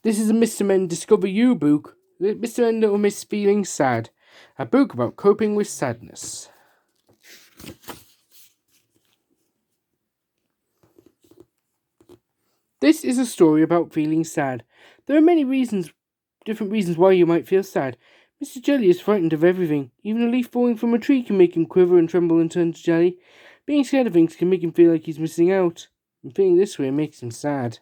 This is a Mr. Men Discover You book. Mr. Men Little Miss Feeling Sad. A book about coping with sadness. This is a story about feeling sad. There are many different reasons why you might feel sad. Mr. Jelly is frightened of everything. Even a leaf falling from a tree can make him quiver and tremble and turn to jelly. Being scared of things can make him feel like he's missing out. And feeling this way makes him sad.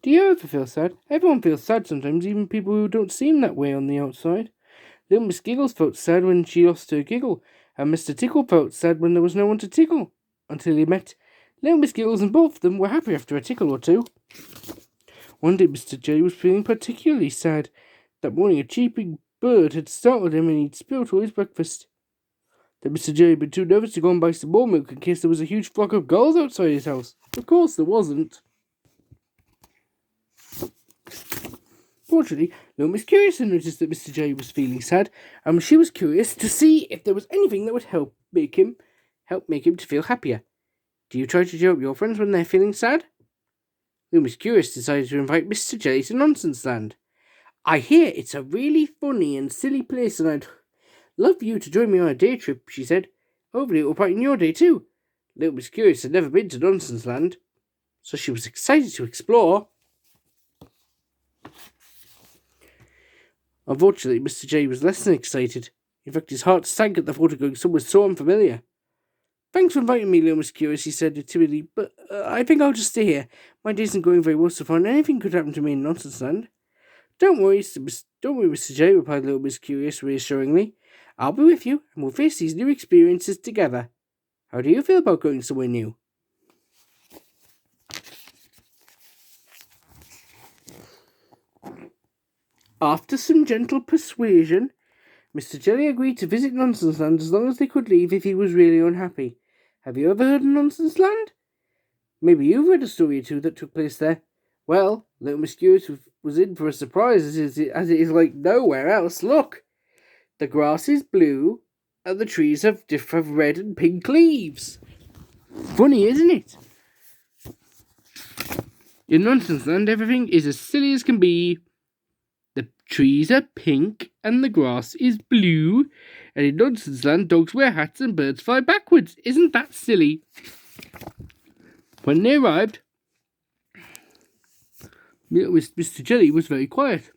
Do you ever feel sad? Everyone feels sad sometimes, even people who don't seem that way on the outside. Little Miss Giggles felt sad when she lost her giggle, and Mr. Tickle felt sad when there was no one to tickle. Until he met Little Miss Giggles, and both of them were happy after a tickle or two. One day Mr. Jelly was feeling particularly sad. That morning a cheeping bird had startled him and he'd spilled all his breakfast. Then Mr. Jelly had been too nervous to go and buy some more milk in case there was a huge flock of gulls outside his house. Of course there wasn't. Fortunately, Little Miss Curious had noticed that Mr. Jelly was feeling sad, and she was curious to see if there was anything that would help make him to feel happier. Do you try to cheer up your friends when they're feeling sad? Little Miss Curious decided to invite Mr. Jelly to Nonsense Land. I hear it's a really funny and silly place, and I'd love you to join me on a day trip, she said. Hopefully it will brighten your day too. Little Miss Curious had never been to Nonsense Land, so she was excited to explore. Unfortunately, Mr. J was less than excited. In fact, his heart sank at the thought of going somewhere so unfamiliar. Thanks for inviting me, Little Miss Curious, he said timidly, but I think I'll just stay here. My day isn't going very well so far, and anything could happen to me in Nonsense Land. Don't worry, Mr. J, replied Little Miss Curious reassuringly. I'll be with you, and we'll face these new experiences together. How do you feel about going somewhere new? After some gentle persuasion, Mr. Jelly agreed to visit Nonsense Land as long as they could leave if he was really unhappy. Have you ever heard of Nonsense Land? Maybe you've read a story or two that took place there. Well, Little Miss Curious was in for a surprise as it is like nowhere else. Look! The grass is blue, and the trees have red and pink leaves. Funny, isn't it? In Nonsense Land, everything is as silly as can be. The trees are pink and the grass is blue. And in Nonsense Land, dogs wear hats and birds fly backwards. Isn't that silly? When they arrived, Mr. Jelly was very quiet,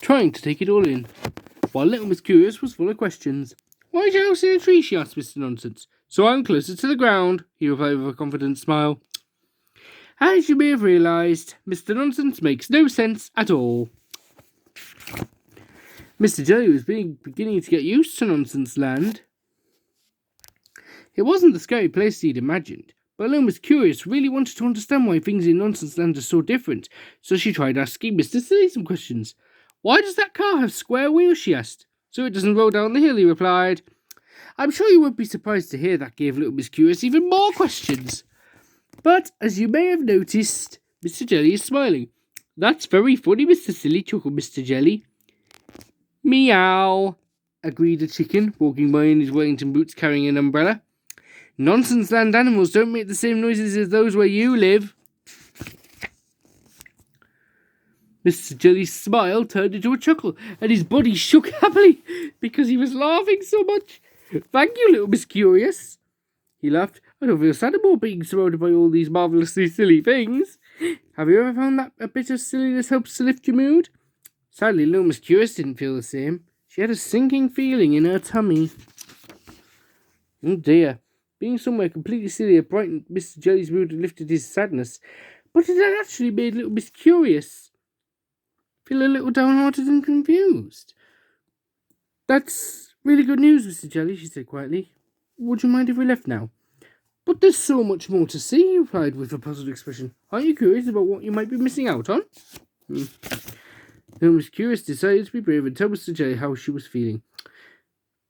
trying to take it all in, while Little Miss Curious was full of questions. Why is your house in a tree? She asked Mr. Nonsense. So I'm closer to the ground, he replied with a confident smile. As you may have realised, Mr. Nonsense makes no sense at all. Mr. Jelly was beginning to get used to Nonsense Land. It wasn't the scary place he'd imagined, but Little Miss Curious really wanted to understand why things in Nonsense Land are so different, so she tried asking Mr. Silly some questions. Why does that car have square wheels? She asked. So it doesn't roll down the hill, he replied. I'm sure you won't be surprised to hear that gave Little Miss Curious even more questions. But, as you may have noticed, Mr. Jelly is smiling. That's very funny, Mr. Silly, chuckled Mr. Jelly. Meow, agreed a chicken, walking by in his Wellington boots carrying an umbrella. Nonsense Land animals don't make the same noises as those where you live. Mr. Jelly's smile turned into a chuckle, and his body shook happily because he was laughing so much. Thank you, Little Miss Curious. He laughed. I don't feel sad anymore being surrounded by all these marvellously silly things. Have you ever found that a bit of silliness helps to lift your mood? Sadly, Little Miss Curious didn't feel the same. She had a sinking feeling in her tummy. Oh dear. Being somewhere completely silly had brightened Mr. Jelly's mood and lifted his sadness, but it had actually made Little Miss Curious feel a little downhearted and confused. That's really good news, Mr. Jelly, she said quietly. Would you mind if we left now? But there's so much more to see, he replied with a puzzled expression. Aren't you curious about what you might be missing out on? Little Miss Curious decided to be brave and tell Mr. Jelly how she was feeling.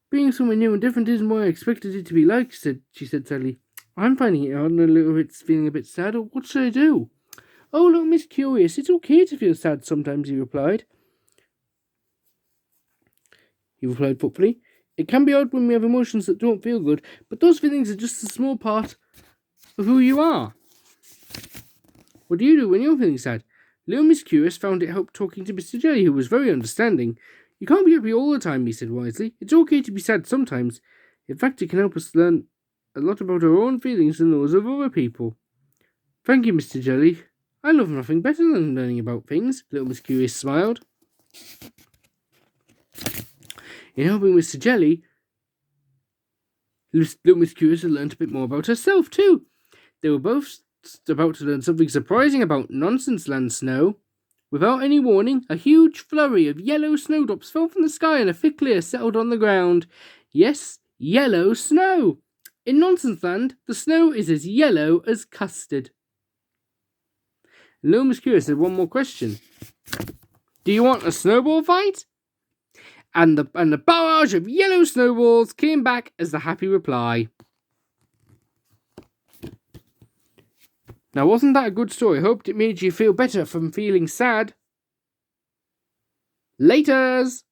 Being somewhere new and different isn't what I expected it to be like, she said sadly. I'm finding it hard and a little bit feeling a bit sad. What should I do? Oh, Little Miss Curious, it's okay to feel sad sometimes, he replied. Thoughtfully. It can be odd when we have emotions that don't feel good, but those feelings are just a small part of who you are. What do you do when you're feeling sad? Little Miss Curious found it helped talking to Mr. Jelly, who was very understanding. You can't be happy all the time, he said wisely. It's okay to be sad sometimes. In fact, it can help us learn a lot about our own feelings and those of other people. Thank you, Mr. Jelly. I love nothing better than learning about things. Little Miss Curious smiled. In helping Mr. Jelly, Little Miss Curious had learned a bit more about herself, too. They were both about to learn something surprising about Nonsense Land Snow. Without any warning, a huge flurry of yellow snowdrops fell from the sky and a thick layer settled on the ground. Yes, yellow snow. In Nonsense Land, the snow is as yellow as custard. Little Miss Curious had one more question. Do you want a snowball fight? And the barrage of yellow snowballs came back as the happy reply. Now, wasn't that a good story? I hoped it made you feel better from feeling sad. Laters!